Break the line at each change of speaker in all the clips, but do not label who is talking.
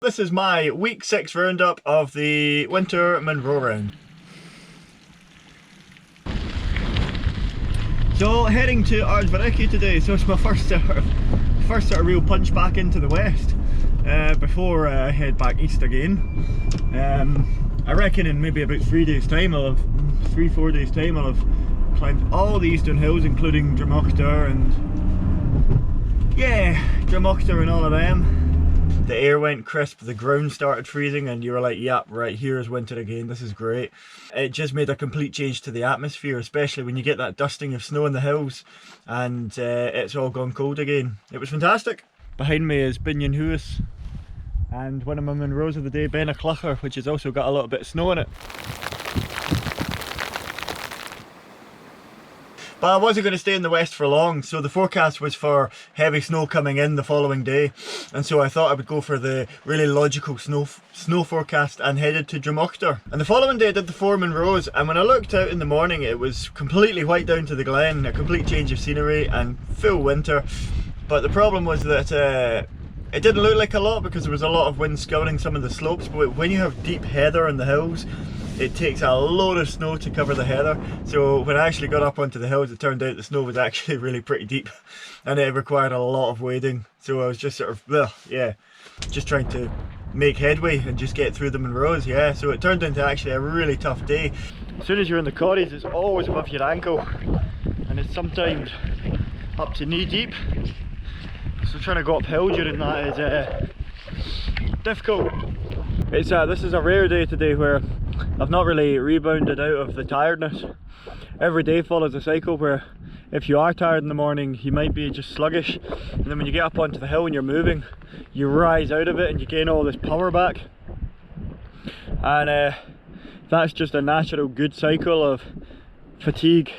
this is my week 6 roundup of the Winter Munro round. So heading to Ardvariki today, so it's my first sort of real punch back into the west before I head back east again. I reckon in maybe about 3 days time, 3-4 days time, I'll have climbed all the eastern hills, including Drumoctor and Drumoctor and all of them. The air went crisp, the ground started freezing, and you were like, yep, right, here's winter again, this is great. It just made a complete change to the atmosphere, especially when you get that dusting of snow in the hills and it's all gone cold again. It was fantastic. Behind me is Binyan Huas and one of my Munros of the day, Benaclucher, which has also got a little bit of snow in it. But I wasn't going to stay in the west for long, so the forecast was for heavy snow coming in the following day, and so I thought I would go for the really logical snow forecast and headed to Drumoctor. And the following day I did the 4 Munros, and when I looked out in the morning it was completely white down to the glen, a complete change of scenery and full winter. But the problem was that it didn't look like a lot because there was a lot of wind scouring some of the slopes, but when you have deep heather in the hills, it takes a load of snow to cover the heather. So when I actually got up onto the hills, it turned out the snow was actually really pretty deep and it required a lot of wading. So I was just sort of, just trying to make headway and just get through the Munros, So it turned into actually a really tough day. As soon as you're in the corries, it's always above your ankle and it's sometimes up to knee deep. So trying to go uphill during that is difficult. This is a rare day today where I've not really rebounded out of the tiredness. Every day follows a cycle where if you are tired in the morning, you might be just sluggish, and then when you get up onto the hill and you're moving, you rise out of it and you gain all this power back. And that's just a natural good cycle of fatigue,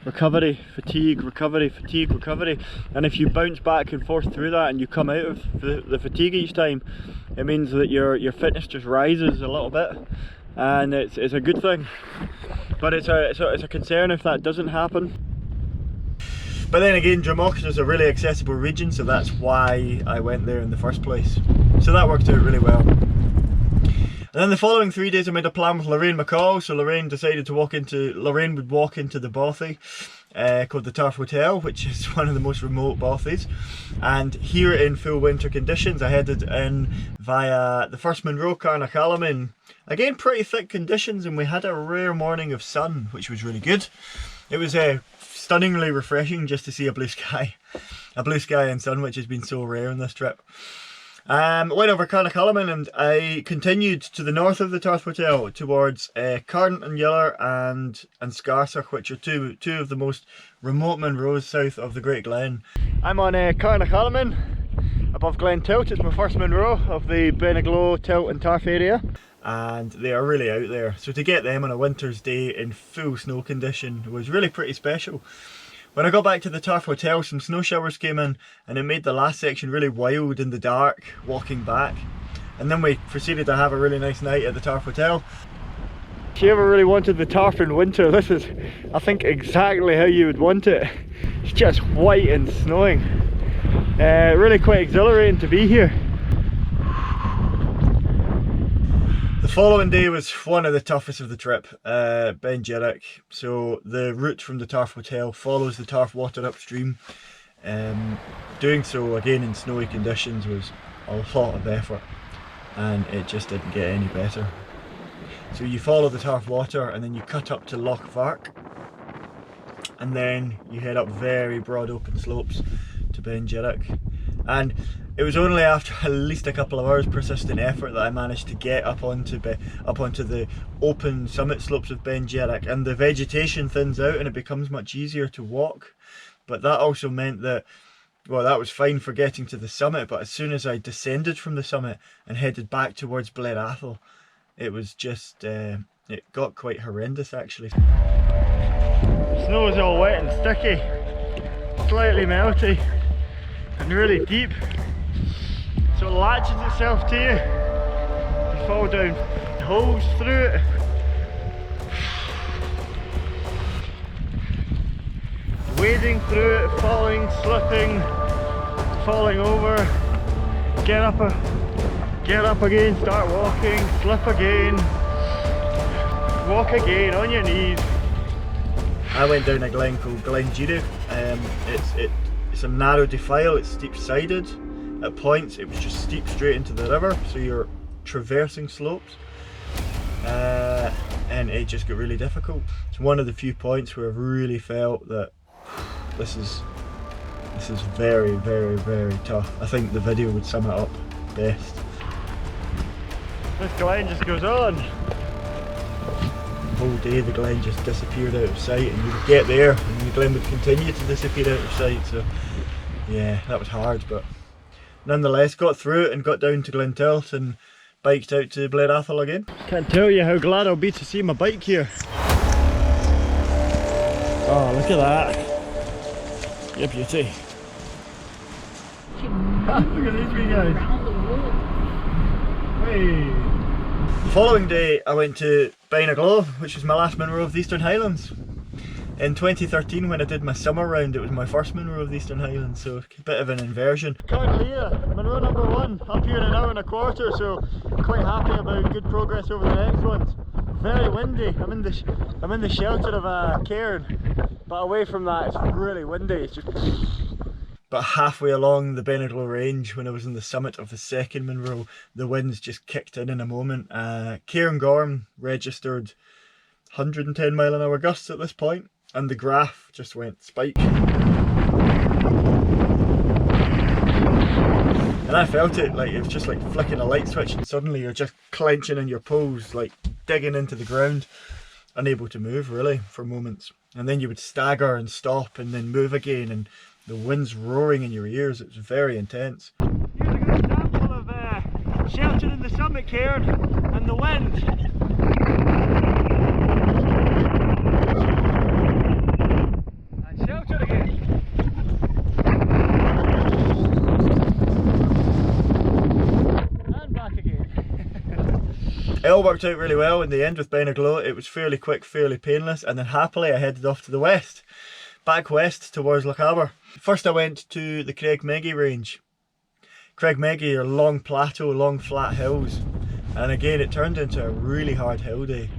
recovery, fatigue, recovery, fatigue, recovery. And if you bounce back and forth through that and you come out of the fatigue each time, it means that your fitness just rises a little bit, and it's a good thing. But it's a concern if that doesn't happen. But then again, Drumoctor is a really accessible region, so that's why I went there in the first place. So that worked out really well. And then the following 3 days I made a plan with Lorraine McCall, so Lorraine would walk into the bothy called the Turf Hotel, which is one of the most remote bothies. And here in full winter conditions, I headed in via the first Munro, Carnachalum. Again, pretty thick conditions, and we had a rare morning of sun, which was really good. It was stunningly refreshing just to see a blue sky and sun, which has been so rare on this trip. Went over Carnachalum and I continued to the north of the Turf Hotel towards Carn and Yeller and Scarsach, which are two of the most remote Munros south of the Great Glen. I'm on Carnachalum above Glen Tilt. It's my first Munro of the Benaglow, Tilt and Turf area, and they are really out there. So to get them on a winter's day in full snow condition was really pretty special. When I got back to the Turf Hotel, some snow showers came in and it made the last section really wild in the dark walking back. And then we proceeded to have a really nice night at the Turf Hotel. If you ever really wanted the turf in winter, this is, I think, exactly how you would want it. It's just white and snowing. Really quite exhilarating to be here. The following day was one of the toughest of the trip, Ben Jirach. So the route from the Turf Hotel follows the Turf water upstream. Doing so again in snowy conditions was a lot of effort, and it just didn't get any better. So you follow the Turf water and then you cut up to Loch Vark, and then you head up very broad open slopes to Ben Jirach. And it was only after at least a couple of hours persistent effort that I managed to get up onto the open summit slopes of Ben Jirach, and the vegetation thins out and it becomes much easier to walk. But that also meant that, well, that was fine for getting to the summit, but as soon as I descended from the summit and headed back towards Blair Athol, it was just, it got quite horrendous actually. The snow is all wet and sticky, slightly melty and really deep. So it latches itself to you. You fall down holes through it. Wading through it, falling, slipping, falling over, get up Get up again, start walking, slip again, walk again on your knees. I went down a glen called Glen Giroux. It's a narrow defile, it's steep sided. At points it was just steep straight into the river, so you're traversing slopes. And it just got really difficult. It's one of the few points where I've really felt that this is very, very, very tough. I think the video would sum it up best. This glen just goes on. The whole day the glen just disappeared out of sight, and you would get there and the glen would continue to disappear out of sight. So yeah, that was hard, but nonetheless got through it and got down to Glentilth and biked out to Blair Atholl again. Can't tell you how glad I'll be to see my bike here. Oh, look at that. Yeah, beauty. Look at these wee guys. Hey. The following day I went to Bainaglow, which was my last Munro of the Eastern Highlands. In 2013 when I did my summer round, it was my first Munro of the Eastern Highlands, so a bit of an inversion. Carnlia, Munro number 1, up here in an hour and a quarter, so quite happy about good progress over the next ones. Very windy. I'm in the shelter of a cairn, but away from that it's really windy. It's just But halfway along the Bainaglow range, when I was on the summit of the second Munro, the winds just kicked in a moment. Cairngorm registered 110 mile an hour gusts at this point, and the graph just went spike. And I felt it, like it was just like flicking a light switch, and suddenly you're just clenching in your pose, like digging into the ground, unable to move really for moments. And then you would stagger and stop and then move again, and the wind's roaring in your ears. It was very intense. Here's a good example of shelter in the summit cairn and the wind. And shelter again. And back again. It all worked out really well in the end with Bainaglow. It was fairly quick, fairly painless, and then happily I headed off to the west. Back west towards Lochaber. First I went to the Craigmeggy range. Craigmeggy are long plateau, long flat hills, and again it turned into a really hard hill day.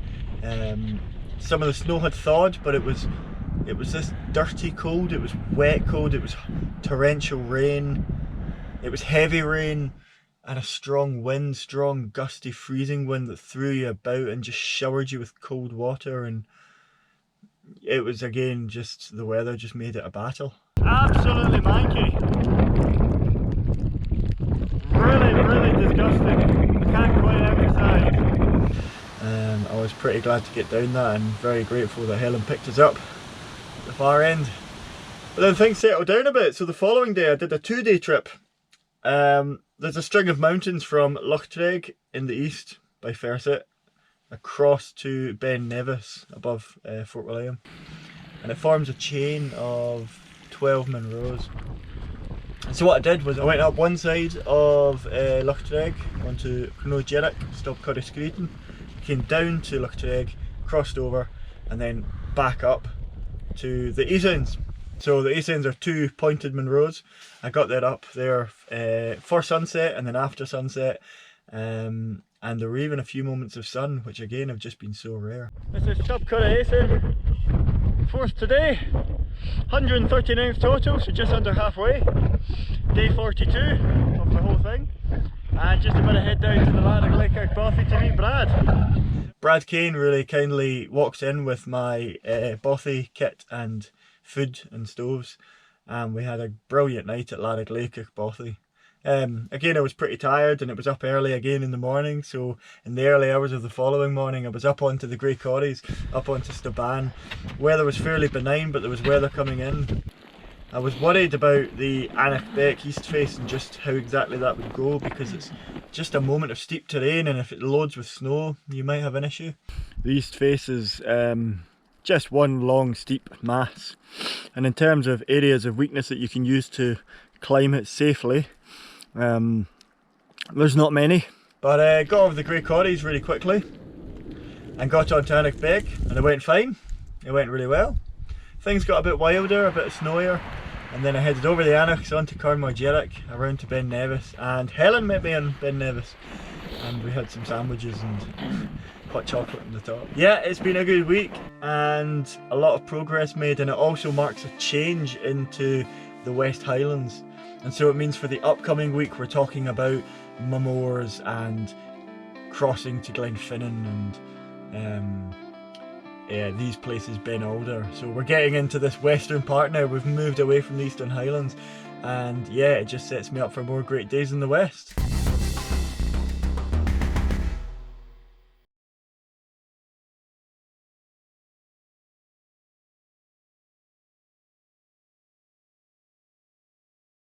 Some of the snow had thawed, but it was this dirty cold, it was wet cold, it was torrential rain, it was heavy rain, and a strong wind, strong gusty freezing wind that threw you about and just showered you with cold water. And it was again just, the weather just made it a battle. Absolutely manky. Really, really disgusting. I can't quite emphasise. I was pretty glad to get down that, and very grateful that Helen picked us up at the far end. But then things settled down a bit, so the following day I did a 2-day trip. There's a string of mountains from Loch Treg in the east by Ferset across to Ben Nevis above Fort William, and it forms a chain of 12 Munros. And so what I did was I went up one side of Loch Treg onto Cnogerrick, stopped Corriscretin, came down to Loch Treg, crossed over, and then back up to the East Ends. So the East Ends are 2 pointed Munros. I got there up there for sunset and then after sunset, and there were even a few moments of sun, which again have just been so rare. This is Sub Curragh, 4th today, 139th total, so just under halfway. Day 42 of the whole thing, and just about to head down to the Larag Lake Bothy to meet Brad. Brad Kane really kindly walked in with my Bothy kit and food and stoves, and we had a brilliant night at Larag Lake Bothy. Again, I was pretty tired and it was up early again in the morning, so in the early hours of the following morning I was up onto the Grey Corries, up onto Staban. Weather was fairly benign, but there was weather coming in. I was worried about the Anach Beck east face and just how exactly that would go, because it's just a moment of steep terrain, and if it loads with snow you might have an issue. The east face is just one long steep mass, and in terms of areas of weakness that you can use to climb it safely, there's not many. But I got over the Grey Corries really quickly and got onto Anach Beck, and it went fine. It went really well. Things got a bit wilder, a bit snowier, and then I headed over the Anachs onto Carmargerick, around to Ben Nevis, and Helen met me in Ben Nevis, and we had some sandwiches and hot chocolate on the top. Yeah, it's been a good week and a lot of progress made, and it also marks a change into the West Highlands, and so it means for the upcoming week we're talking about Mummoars and crossing to Glenfinnan and these places, Ben Alder. So we're getting into this western part now. We've moved away from the Eastern Highlands, and yeah, it just sets me up for more great days in the west.